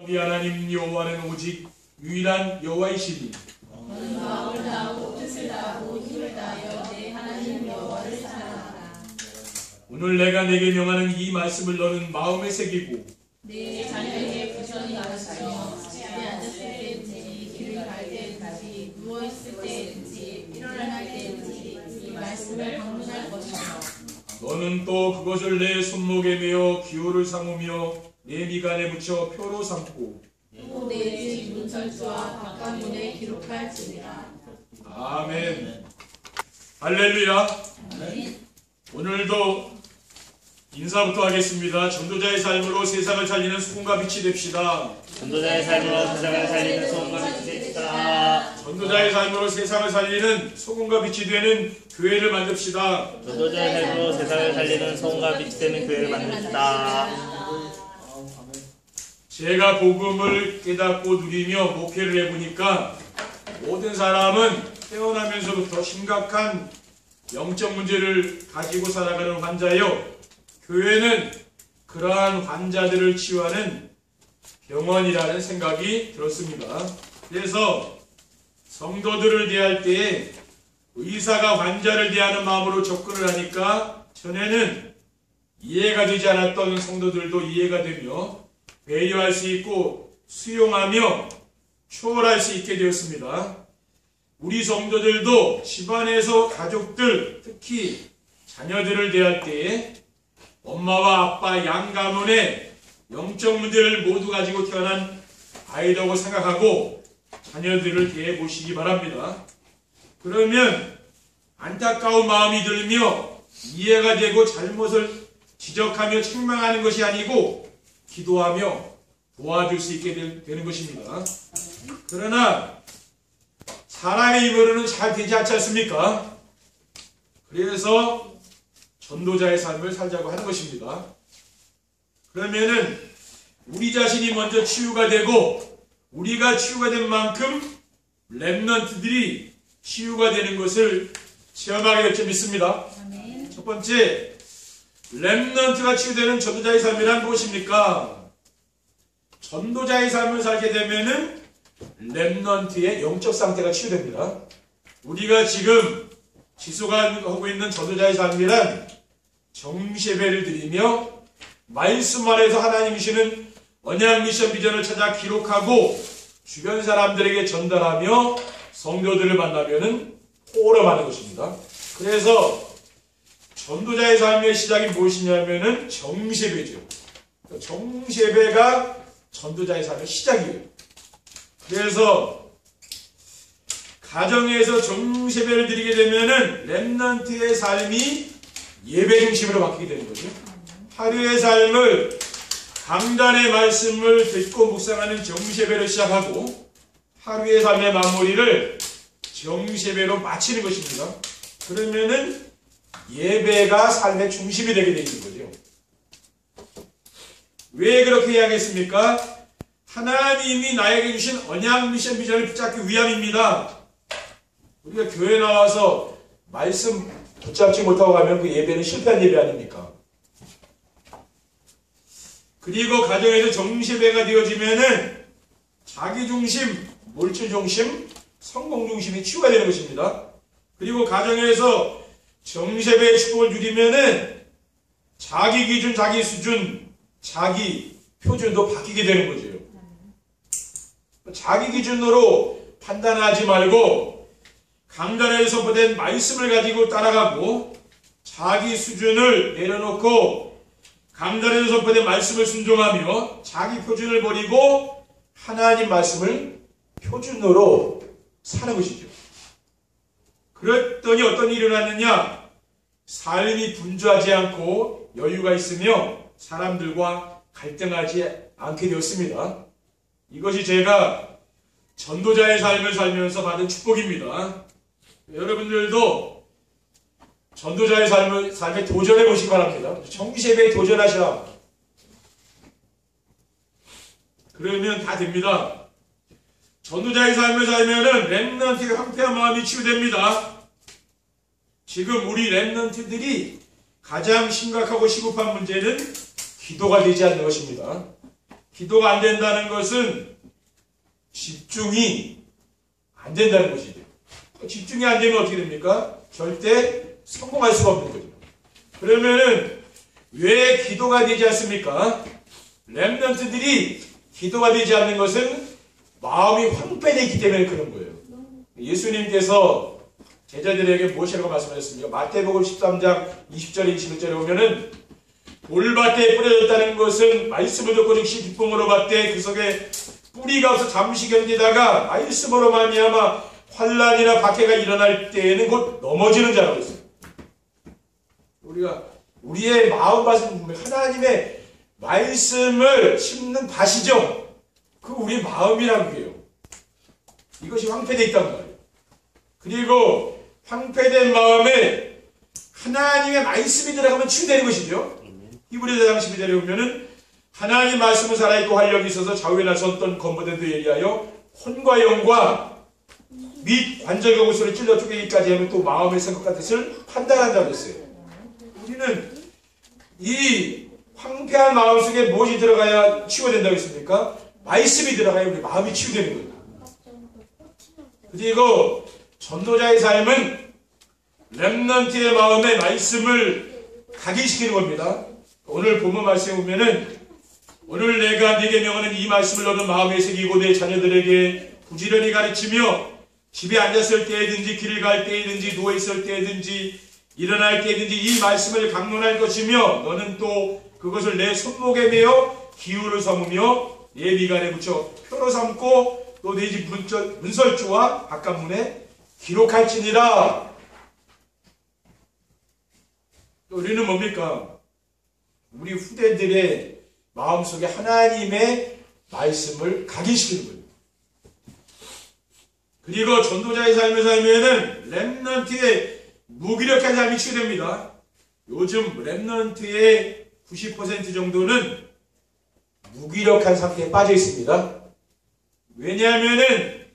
우리 하나님 여호와는 오직 유일한 여호와이시니 너는 마음을 다하고 뜻을 다하고 힘을 다하여 내 하나님 여호와를 사랑하라. 오늘 내가 내게 명하는 이 말씀을 너는 마음에 새기고 내 자녀에게 부전히 가르치며 집에 앉았을 때든지 길을 갈 때든지 누워있을 때든지 일어날 때든지 이 말씀을 방문할 것이며 너는 또 그것을 내 손목에 메어 기호를 삼으며 내 미간에 붙여 표로 삼고 또 내 집 문설주와 바깥문에 기록할지니라. 아멘. 할렐루야. 오늘도 인사부터 하겠습니다. 전도자의 삶으로 세상을 살리는 소금과 빛이 됩시다. 전도자의 삶으로 세상을 살리는 소금과 빛이 됩시다. 전도자의 삶으로 세상을 살리는 소금과 빛이 되는 교회를 만듭시다. 전도자의 삶으로 세상을 살리는 소금과 빛이 되는 교회를 만듭시다. 제가 복음을 깨닫고 누리며 목회를 해보니까 모든 사람은 태어나면서부터 심각한 영적 문제를 가지고 살아가는 환자요, 교회는 그러한 환자들을 치유하는 병원이라는 생각이 들었습니다. 그래서 성도들을 대할 때에 의사가 환자를 대하는 마음으로 접근을 하니까 전에는 이해가 되지 않았던 성도들도 이해가 되며 배려할 수 있고 수용하며 초월할 수 있게 되었습니다. 우리 성도들도 집안에서 가족들, 특히 자녀들을 대할 때에 엄마와 아빠 양 가문의 영적 문제를 모두 가지고 태어난 아이라고 생각하고 자녀들을 대해 보시기 바랍니다. 그러면 안타까운 마음이 들며 이해가 되고 잘못을 지적하며 책망하는 것이 아니고 기도하며 도와줄 수 있게 되는 것입니다. 그러나 사람의 입으로는 잘 되지 않지 않습니까? 그래서 전도자의 삶을 살자고 하는 것입니다. 그러면은 우리 자신이 먼저 치유가 되고 우리가 치유가 된 만큼 렘넌트들이 치유가 되는 것을 체험하게 될 줄 믿습니다. 첫 번째, 렘넌트가 치유되는 전도자의 삶이란 무엇입니까? 전도자의 삶을 살게 되면은 렘넌트의 영적 상태가 치유됩니다. 우리가 지금 지속하고 있는 전도자의 삶이란 정시예배를 드리며 말씀 안에서 하나님이 주시는 언약 미션 비전을 찾아 기록하고 주변 사람들에게 전달하며 성도들을 만나면은 포럼하는 것입니다. 그래서 전도자의 삶의 시작이 무엇이냐면은 정시예배죠. 정시예배가 전도자의 삶의 시작이에요. 그래서 가정에서 정시예배를 드리게 되면은 렘넌트의 삶이 예배 중심으로 바뀌게 되는 거죠. 하루의 삶을 강단의 말씀을 듣고 묵상하는 정시예배를 시작하고 하루의 삶의 마무리를 정시예배로 마치는 것입니다. 그러면은 예배가 삶의 중심이 되게 되는 거죠. 왜 그렇게 이야기했습니까? 하나님이 나에게 주신 언약 미션 비전을 붙잡기 위함입니다. 우리가 교회 나와서 말씀 붙잡지 못하고 가면 그 예배는 실패한 예배 아닙니까? 그리고 가정에서 정시예배가 되어지면은 자기중심, 물질중심, 성공중심이 치유가 되는 것입니다. 그리고 가정에서 정시예배의 축복을 누리면은 자기 기준, 자기 수준, 자기 표준도 바뀌게 되는 거죠. 자기 기준으로 판단하지 말고 강단에 선포된 말씀을 가지고 따라가고 자기 수준을 내려놓고 강단에서 선포된 말씀을 순종하며 자기 표준을 버리고 하나님 말씀을 표준으로 사는 것이죠. 그랬더니 어떤 일이 일어났느냐? 삶이 분주하지 않고 여유가 있으며 사람들과 갈등하지 않게 되었습니다. 이것이 제가 전도자의 삶을 살면서 받은 축복입니다. 여러분들도 전도자의 삶에 도전해 보시기 바랍니다. 정시예배에 도전하시라. 그러면 다 됩니다. 전도자의 삶을 살면은 렘넌트의 황폐한 마음이 치유됩니다. 지금 우리 렘넌트들이 가장 심각하고 시급한 문제는 기도가 되지 않는 것입니다. 기도가 안 된다는 것은 집중이 안 된다는 것이죠. 집중이 안 되면 어떻게 됩니까? 절대 성공할 수가 없는 거죠. 그러면은 왜 기도가 되지 않습니까? 렘넌트들이 기도가 되지 않는 것은 마음이 황폐되어 있기 때문에 그런 거예요. 예수님께서 제자들에게 무엇이라고 말씀하셨습니까? 마태복음 13장 20절에 21절에 보면은 돌밭에 뿌려졌다는 것은 말씀을 듣고 즉시 기쁨으로 받되 그 속에 뿌리가 없어 잠시 견디다가 말씀으로 말미암아 환난이나 박해가 일어날 때에는 곧 넘어지는 자라고 했어요. 우리가 우리의 마음밭은 하나님의 말씀을 심는 밭이죠. 그 우리 마음이라는 게요. 이것이 황폐되어 있단 말이에요. 그리고 황폐된 마음에 하나님의 말씀이 들어가면 치유되는 것이죠. 히브리서 4장 12절에 보면은 하나님 말씀은 살아있고 활력이 있어서 좌우에 나섰던 건부대도 예리하여 혼과 영과 및 관절과 구슬을 찔러 쪼개기까지 하면 또 마음의 생각과 뜻을 판단한다고 했어요. 우리는 이 황폐한 마음속에 무엇이 들어가야 치유된다고 했습니까? 말씀이 들어가야 우리 마음이 치유되는 거예요. 그리고 전도자의 삶은 렘넌트의 마음에 말씀을 각인시키는 겁니다. 오늘 본문 말씀에 보면은 오늘 내가 네게 명하는 이 말씀을 너는 마음에 새기고 내 자녀들에게 부지런히 가르치며 집에 앉았을 때든지 길을 갈 때든지 누워있을 때든지 일어날 때든지 이 말씀을 강론할 것이며 너는 또 그것을 내 손목에 매어 기울을 삼으며 내 미간에 붙여 표로 삼고 또 내 집 문설주와 바깥문에 기록할지니라. 우리는 뭡니까? 우리 후대들의 마음속에 하나님의 말씀을 각인시키는 거예요. 그리고 전도자의 삶을 살면은 렘넌트의 무기력한 삶이 치유됩니다. 요즘 렘넌트의 90% 정도는 무기력한 상태에 빠져 있습니다. 왜냐하면은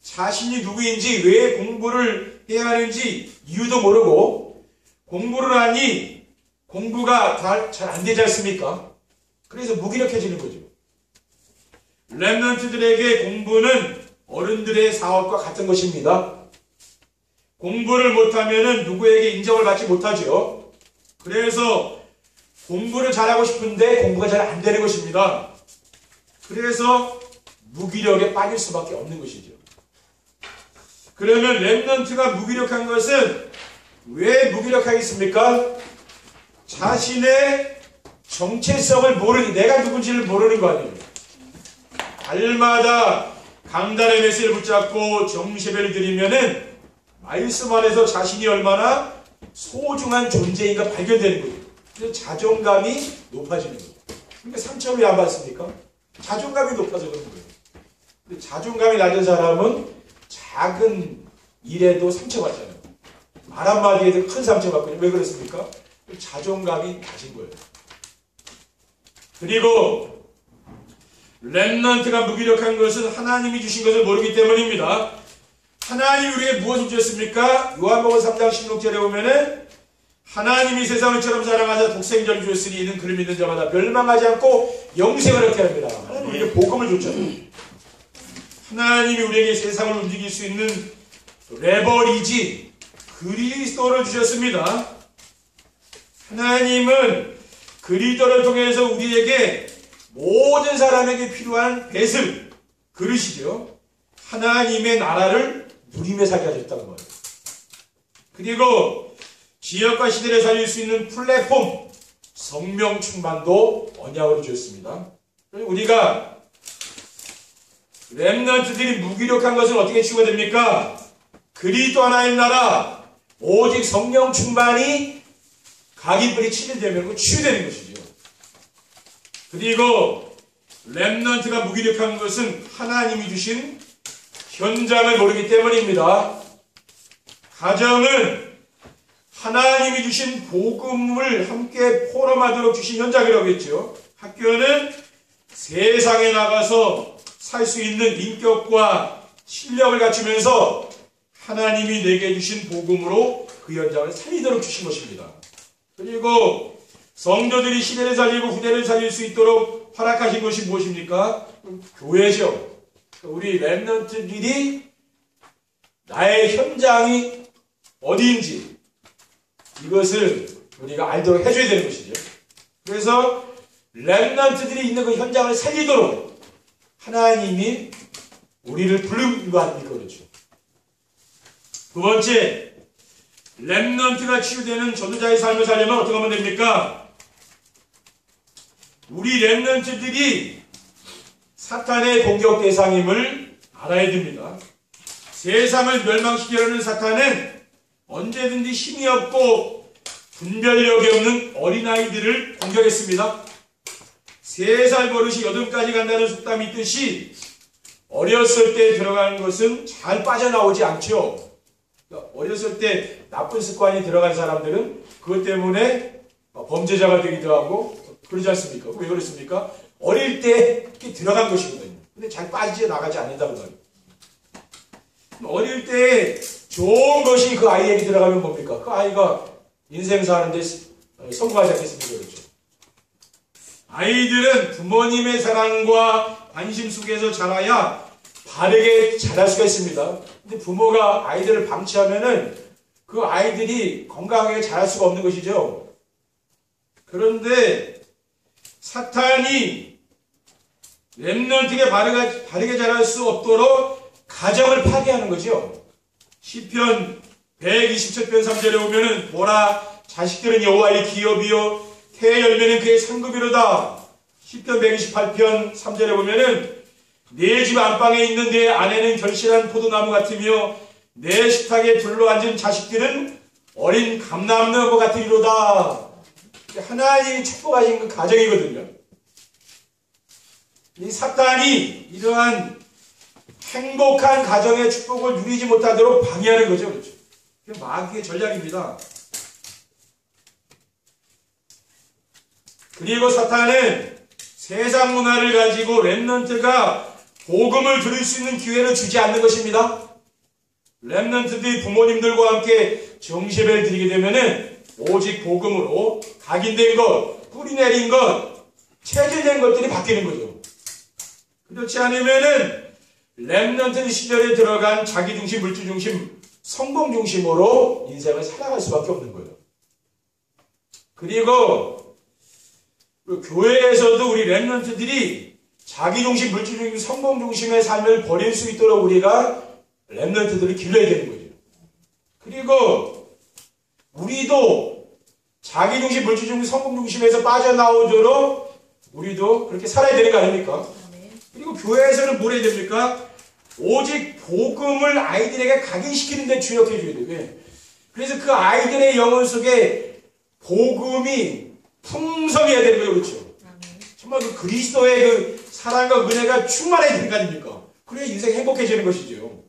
자신이 누구인지 왜 공부를 해야 하는지 이유도 모르고 공부를 하니 공부가 잘 안 되지 않습니까? 그래서 무기력해지는 거죠. 렘넌트들에게 공부는 어른들의 사업과 같은 것입니다. 공부를 못하면은 누구에게 인정을 받지 못하죠. 그래서 공부를 잘하고 싶은데 공부가 잘 안 되는 것입니다. 그래서 무기력에 빠질 수밖에 없는 것이죠. 그러면 렘넌트가 무기력한 것은 왜 무기력하겠습니까? 자신의 정체성을 모르니, 내가 누군지를 모르는 거 아니에요. 달마다 강단의 메시를 붙잡고 정시배를 드리면은 말씀 안에서 자신이 얼마나 소중한 존재인가 발견되는 거예요. 그래서 자존감이 높아지는 거예요. 그러니까 상처를 왜 안 받습니까? 자존감이 높아서 그런 거예요. 근데 자존감이 낮은 사람은 작은 일에도 상처받잖아요. 말 한마디에도 큰 상처받거든요. 왜 그렇습니까? 자존감이 낮은 거예요. 그리고 렘넌트가 무기력한 것은 하나님이 주신 것을 모르기 때문입니다. 하나님이 우리에게 무엇을 주셨습니까? 요한복음 3장 16절에 보면은 하나님이 세상을 처럼 사랑하사 독생자를 주셨으니 이는 그를 믿는 자마다 멸망하지 않고 영생을 얻게 합니다. 하나님이 우리에게 복음을 줬잖아요. 하나님이 우리에게 세상을 움직일 수 있는 레버리지 그리스도를 주셨습니다. 하나님은 그리스도를 통해서 우리에게 모든 사람에게 필요한 뱃을 그릇이죠. 하나님의 나라를 누리며 살게 하셨다는 거예요. 그리고 지역과 시대를 살릴 수 있는 플랫폼 성령 충만도 언약으로 주셨습니다. 우리가 렘넌트들이 무기력한 것은 어떻게 치유가 됩니까? 그리스도 하나님 나라 오직 성령 충만이 각인뿔이 치유되면 치유되는 것이죠. 그리고 렘넌트가 무기력한 것은 하나님이 주신 현장을 모르기 때문입니다. 가정은 하나님이 주신 복음을 함께 포럼하도록 주신 현장이라고 했죠. 학교는 세상에 나가서 살 수 있는 인격과 실력을 갖추면서 하나님이 내게 주신 복음으로 그 현장을 살리도록 주신 것입니다. 그리고 성도들이 시대를 살리고 후대를 살릴 수 있도록 허락하신 것이 무엇입니까? 교회죠. 우리 렘넌트들이 나의 현장이 어디인지 이것을 우리가 알도록 해줘야 되는 것이죠. 그래서 렘넌트들이 있는 그 현장을 살리도록 하나님이 우리를 부른 거 아닙니까? 그렇죠. 두 번째, 렘넌트가 치유되는 전도자의 삶을 살려면 어떻게 하면 됩니까? 우리 렘넌트들이 사탄의 공격 대상임을 알아야 됩니다. 세상을 멸망시키려는 사탄은 언제든지 힘이 없고 분별력이 없는 어린아이들을 공격했습니다. 3살 버릇이 8까지 간다는 속담이 있듯이 어렸을 때 들어가는 것은 잘 빠져나오지 않죠. 어렸을 때 나쁜 습관이 들어간 사람들은 그것 때문에 범죄자가 되기도 하고 그러지 않습니까? 왜 그렇습니까? 어릴 때 들어간 것이거든요. 근데 잘 빠지지 나가지 않는다고 말이에요. 어릴 때 좋은 것이 그 아이에게 들어가면 뭡니까? 그 아이가 인생 사는데 성공하지 않겠습니까? 그렇죠. 아이들은 부모님의 사랑과 관심 속에서 자라야 바르게 자랄 수가 있습니다. 근데 부모가 아이들을 방치하면은 그 아이들이 건강하게 자랄 수가 없는 것이죠. 그런데 사탄이 렘넌트에게 바르게 자랄 수 없도록 가정을 파괴하는 거죠. 시편 127편 3절에 보면은 보라 자식들은 여호와의 기업이요 태의 열매는 그의 상급이로다. 시편 128편 3절에 보면은 내 집 안방에 있는 내 아내는 결실한 포도나무 같으며 내 식탁에 둘러앉은 자식들은 어린 감람나무 같으리로다. 하나님이 축복하신 그 가정이거든요. 이 사탄이 이러한 행복한 가정의 축복을 누리지 못하도록 방해하는 거죠. 그렇죠? 그게 마귀의 전략입니다. 그리고 사탄은 세상 문화를 가지고 렘넌트가 복음을 들을 수 있는 기회를 주지 않는 것입니다. 렘넌트들이 부모님들과 함께 정시배를 드리게 되면은 오직 복음으로 각인된 것, 뿌리내린 것, 체질된 것들이 바뀌는 거죠. 그렇지 않으면은 렘넌트 시절에 들어간 자기중심, 물질중심, 성공중심으로 인생을 살아갈 수밖에 없는 거예요. 그리고 교회에서도 우리 렘넌트들이 자기중심, 물질중심, 성공중심의 삶을 버릴 수 있도록 우리가 렘넌트들을 길러야 되는 거죠. 그리고 우리도 자기중심, 물질중심, 성공중심에서 빠져나오도록 우리도 그렇게 살아야 되는 거 아닙니까? 그리고 교회에서는 뭘 해야 됩니까? 오직 복음을 아이들에게 각인시키는 데 주력해 줘야 돼요. 그래서 그 아이들의 영혼 속에 복음이 풍성해야 되는 거예요. 그렇죠? 정말 그 그리스도의 그 사랑과 은혜가 충만해야 되는 거 아닙니까? 그래야 인생이 행복해지는 것이죠.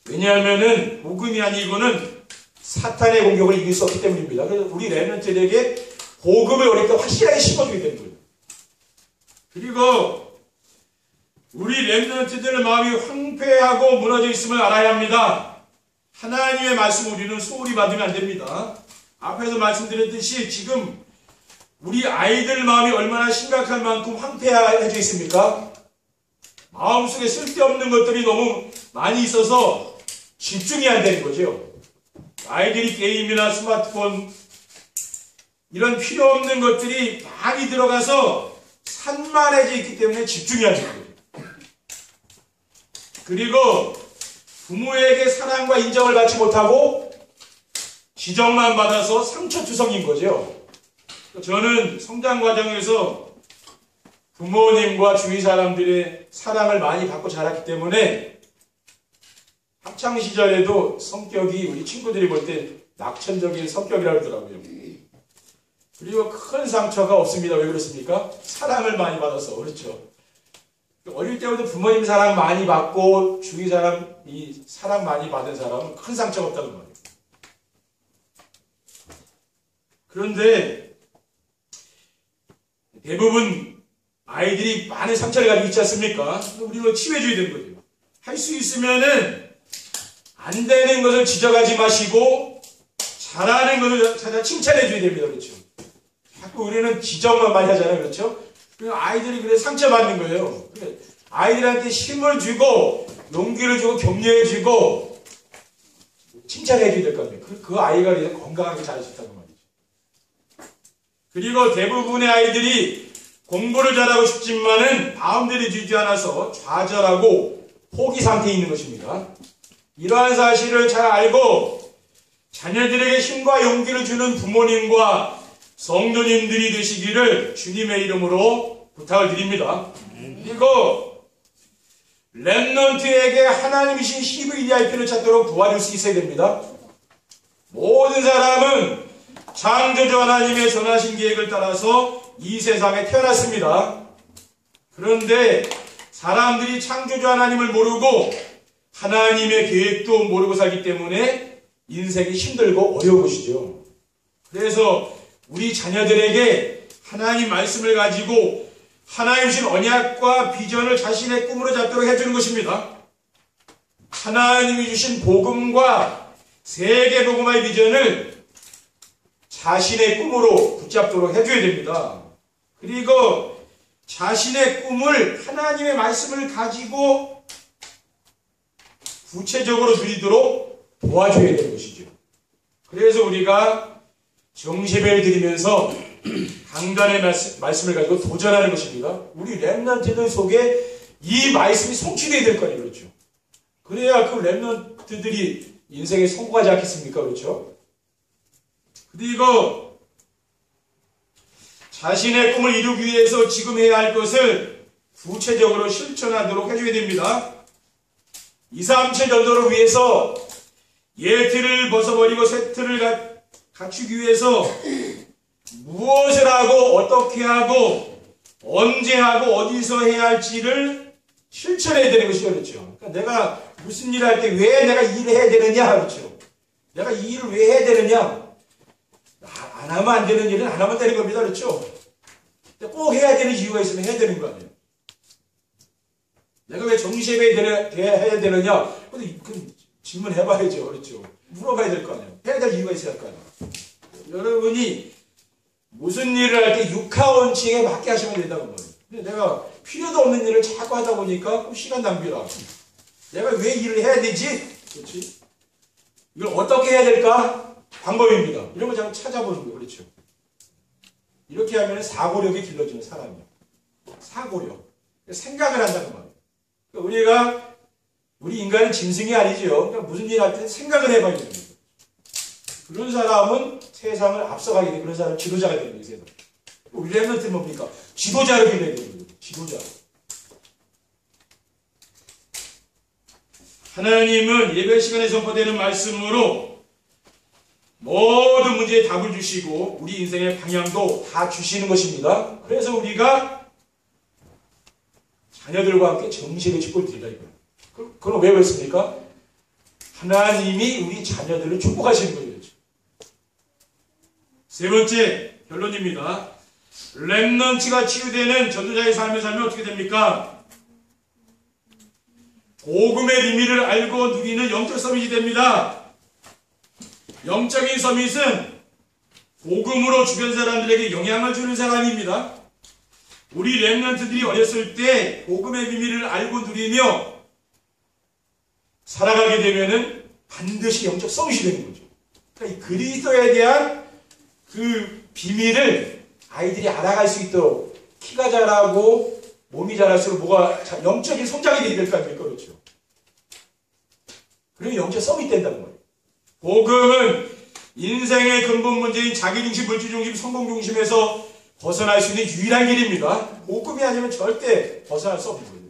왜냐하면은 복음이 아니고는 사탄의 공격을 이길 수 없기 때문입니다. 그래서 우리 렘넌트들에게 복음을 어릴 때 확실하게 심어줘야 되는 거예요. 그리고 우리 렘넌트들의 마음이 황폐하고 무너져 있음을 알아야 합니다. 하나님의 말씀 우리는 소홀히 받으면 안 됩니다. 앞에서 말씀드렸듯이 지금 우리 아이들 마음이 얼마나 심각한 만큼 황폐해져 있습니까? 마음속에 쓸데없는 것들이 너무 많이 있어서 집중이 안 되는 거죠. 아이들이 게임이나 스마트폰 이런 필요 없는 것들이 많이 들어가서 산만해져 있기 때문에 집중이 안 되는 거죠. 그리고 부모에게 사랑과 인정을 받지 못하고 지적만 받아서 상처투성인 거죠. 저는 성장 과정에서 부모님과 주위 사람들의 사랑을 많이 받고 자랐기 때문에 학창시절에도 성격이 우리 친구들이 볼 때 낙천적인 성격이라고 하더라고요. 그리고 큰 상처가 없습니다. 왜 그렇습니까? 사랑을 많이 받아서. 그렇죠. 어릴 때부터 부모님 사랑 많이 받고 주위 사람이 사랑 많이 받은 사람은 큰 상처가 없다는 거예요. 그런데 대부분 아이들이 많은 상처를 가지고 있지 않습니까? 우리는 치유해줘야 되는 거죠. 할 수 있으면은 안 되는 것을 지적하지 마시고 잘하는 것을 찾아 칭찬해줘야 됩니다. 그렇죠. 자꾸 우리는 지적만 많이 하잖아요. 그렇죠? 아이들이 그래 상처받는 거예요. 그래, 아이들한테 힘을 주고 용기를 주고 격려해 주고 칭찬해 줘야 될 거 아니에요. 그 아이가 이제 건강하게 자랄 수 있다고 말이죠. 그리고 대부분의 아이들이 공부를 잘하고 싶지만은 마음대로 주지 않아서 좌절하고 포기 상태에 있는 것입니다. 이러한 사실을 잘 알고 자녀들에게 힘과 용기를 주는 부모님과 성도님들이 되시기를 주님의 이름으로 부탁을 드립니다. 그리고 렘넌트에게 하나님이신 CVDIP를 찾도록 도와줄 수 있어야 됩니다. 모든 사람은 창조주 하나님의 선하신 계획을 따라서 이 세상에 태어났습니다. 그런데 사람들이 창조주 하나님을 모르고 하나님의 계획도 모르고 살기 때문에 인생이 힘들고 어려운 것이죠. 그래서 우리 자녀들에게 하나님 말씀을 가지고 하나님 주신 언약과 비전을 자신의 꿈으로 잡도록 해주는 것입니다. 하나님이 주신 복음과 세계 복음화의 비전을 자신의 꿈으로 붙잡도록 해줘야 됩니다. 그리고 자신의 꿈을 하나님의 말씀을 가지고 구체적으로 누리도록 도와줘야 되는 것이죠. 그래서 우리가 정시배를 드리면서 강단의 말씀을 가지고 도전하는 것입니다. 우리 렘넌트들 속에 이 말씀이 성취되어야 될 거 아니에요. 그렇죠? 그래야 그 렘넌트들이 인생에 성공하지 않겠습니까? 그렇죠? 그리고 자신의 꿈을 이루기 위해서 지금 해야 할 것을 구체적으로 실천하도록 해줘야 됩니다. 237 전도를 위해서 옛 틀을 벗어버리고 새 틀을 갖추기 위해서 무엇을 하고 어떻게 하고 언제 하고 어디서 해야 할지를 실천해야 되는 것이 그렇죠. 그러니까 내가 무슨 일을 할 때 왜 내가 이 일을 해야 되느냐 그렇죠. 내가 이 일을 왜 해야 되느냐 안 하면 안 되는 일은 안 하면 되는 겁니다. 그렇죠. 꼭 해야 되는 이유가 있으면 해야 되는 거 아니에요. 내가 왜 정시예배 해야 되느냐 그 질문 해봐야죠. 그렇죠. 물어봐야 될 거 아니에요. 해야 될 이유가 있어야 할 거 아니에요. 여러분이 무슨 일을 할 때 육하원칙에 맞게 하시면 된다고 말이에요. 근데 내가 필요도 없는 일을 자꾸 하다 보니까 시간 낭비라. 내가 왜 일을 해야 되지? 그렇지? 이걸 어떻게 해야 될까? 방법입니다. 이런 거 자꾸 찾아보는 거예요. 그렇죠? 이렇게 하면 사고력이 길러지는 사람이에요. 사고력. 생각을 한다는 말이에요. 그러니까 우리 인간은 짐승이 아니죠. 그러니까 무슨 일 할 때 생각을 해봐야 됩니다. 그런 사람은 세상을 앞서가게 되고 그런 사람은 지도자가 되는 거예요. 세상. 우리 렘넌트는 뭡니까? 지도자로 길러야 되는 거예요. 지도자. 하나님은 예배 시간에 선포되는 말씀으로 모든 문제에 답을 주시고 우리 인생의 방향도 다 주시는 것입니다. 그래서 우리가 자녀들과 함께 정식의 축복을 드리라 이거예요. 그럼 왜 그렇습니까? 하나님이 우리 자녀들을 축복하시는 거예요. 세 번째 결론입니다. 렘넌트가 치유되는 전도자의 삶을 살면 어떻게 됩니까? 복음의 비밀을 알고 누리는 영적 서밋이 됩니다. 영적인 서밋은 복음으로 주변 사람들에게 영향을 주는 사람입니다. 우리 렘넌트들이 어렸을 때 복음의 비밀을 알고 누리며 살아가게 되면은 반드시 영적 서밋이 되는 거죠. 그러니까 이 그리스도에 대한 그 비밀을 아이들이 알아갈 수 있도록 키가 자라고 몸이 자랄수록 뭐가 영적인 성장이 되게 될 거 아닙니까? 그렇죠. 그리고 영적 서밋 된다는 거예요. 복음은 인생의 근본 문제인 자기중심, 물질중심, 성공중심에서 벗어날 수 있는 유일한 길입니다. 복음이 아니면 절대 벗어날 수 없는 거예요.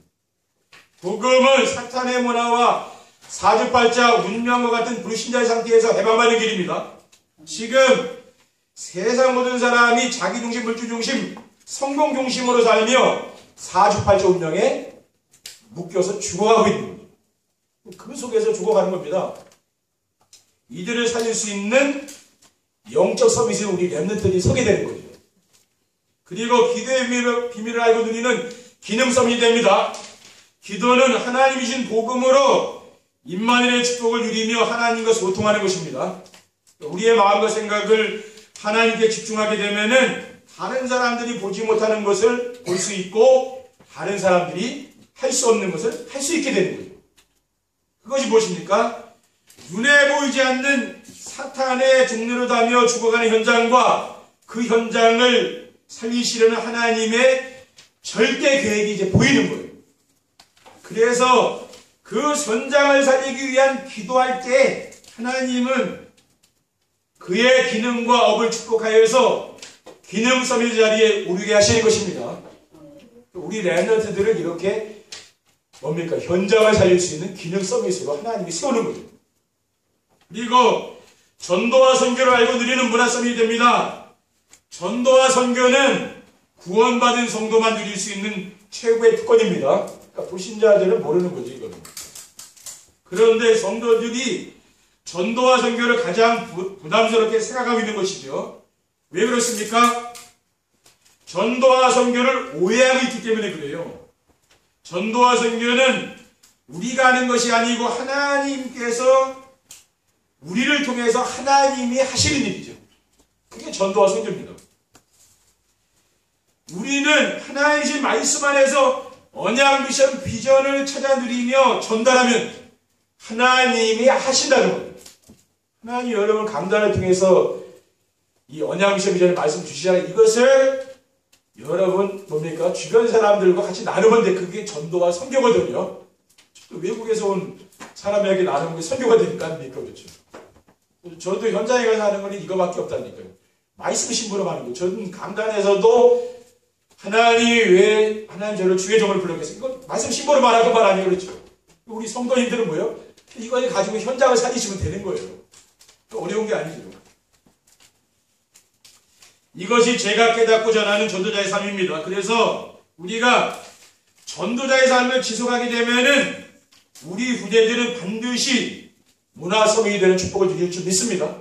복음은 사탄의 문화와 사주팔자, 운명과 같은 불신자의 상태에서 해방받는 길입니다. 지금 세상 모든 사람이 자기중심, 물질중심, 성공중심으로 살며 사주팔자 운명에 묶여서 죽어가고 있는 거예요. 그 속에서 죽어가는 겁니다. 이들을 살릴 수 있는 영적 서밋을 우리 렘넌트들이 서게 되는 거죠. 그리고 기도의 비밀을 알고 누리는 기능 서밋이 됩니다. 기도는 하나님이신 복음으로 임마누엘의 축복을 누리며 하나님과 소통하는 것입니다. 우리의 마음과 생각을 하나님께 집중하게 되면은 다른 사람들이 보지 못하는 것을 볼 수 있고 다른 사람들이 할 수 없는 것을 할 수 있게 되는 거예요. 그것이 무엇입니까? 눈에 보이지 않는 사탄의 종노릇하며 죽어가는 현장과 그 현장을 살리시려는 하나님의 절대 계획이 이제 보이는 거예요. 그래서 그 현장을 살리기 위한 기도할 때 하나님은 그의 기능과 업을 축복하여서 기능 서밋 자리에 오르게 하시는 것입니다. 우리 렘넌트들은 이렇게 뭡니까? 현장을 살릴 수 있는 기능 서밋으로 하나님이 세우는 거죠. 그리고 전도와 선교를 알고 누리는 문화 서밋이 됩니다. 전도와 선교는 구원받은 성도만 누릴 수 있는 최고의 특권입니다. 그러니까 불신자들은 모르는 거죠, 이거는. 그런데 성도들이 전도와 선교를 가장 부담스럽게 생각하고 있는 것이죠. 왜 그렇습니까? 전도와 선교를 오해하고 있기 때문에 그래요. 전도와 선교는 우리가 하는 것이 아니고 하나님께서 우리를 통해서 하나님이 하시는 일이죠. 그게 전도와 선교입니다. 우리는 하나님의 말씀 안에서 언약, 미션, 비전을 찾아 누리며 전달하면 하나님이 하신다는 거예요. 하나님 여러분 강단을 통해서 이 언약, 미션, 비전을 말씀 주시잖아요. 이것을 여러분 뭡니까? 주변 사람들과 같이 나누면 돼. 그게 전도와 선교거든요. 외국에서 온 사람에게 나누는 게 선교가 되니까 아닙니까? 그렇죠. 저도 현장에 가서 하는 건 이거밖에 없다니까요. 말씀 신부로 하는 거예요. 저는 강단에서도 하나님이 왜 하나님 저를 주의 종을 불렀겠어요? 이거 말씀 신부로 말하고 말 아니에요. 그렇죠. 우리 성도님들은 뭐예요? 이거 가지고 현장을 살리시면 되는 거예요. 어려운 게 아니죠. 이것이 제가 깨닫고 전하는 전도자의 삶입니다. 그래서 우리가 전도자의 삶을 지속하게 되면은 우리 후대들은 반드시 문화 서밋이 되는 축복을 누릴 줄 믿습니다.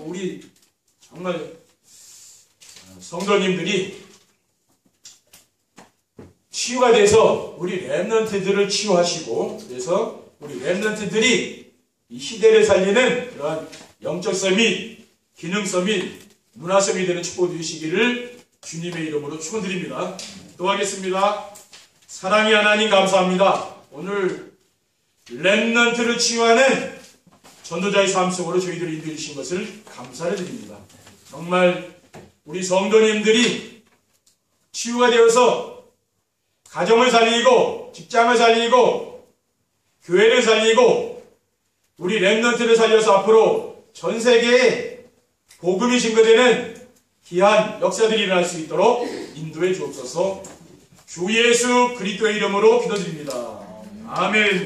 우리 정말 성도님들이 치유가 돼서 우리 렘넌트들을 치유하시고, 그래서 우리 렘넌트들이 이 시대를 살리는 그러한 영적 서밋, 기능 서밋, 문화 서밋이 되는 축복을 누리시기를 주님의 이름으로 축원드립니다. 기도하겠습니다. 사랑의 하나님 감사합니다. 오늘 렘넌트를 치유하는 전도자의 삶 속으로 저희들을 인도해 주신 것을 감사를 드립니다. 정말 우리 성도님들이 치유가 되어서 가정을 살리고 직장을 살리고 교회를 살리고 우리 렘넌트를 살려서 앞으로 전 세계에 복음이 증거되는 귀한 역사들이 일어날 수 있도록 인도해 주옵소서. 주 예수 그리스도의 이름으로 기도드립니다. 아멘.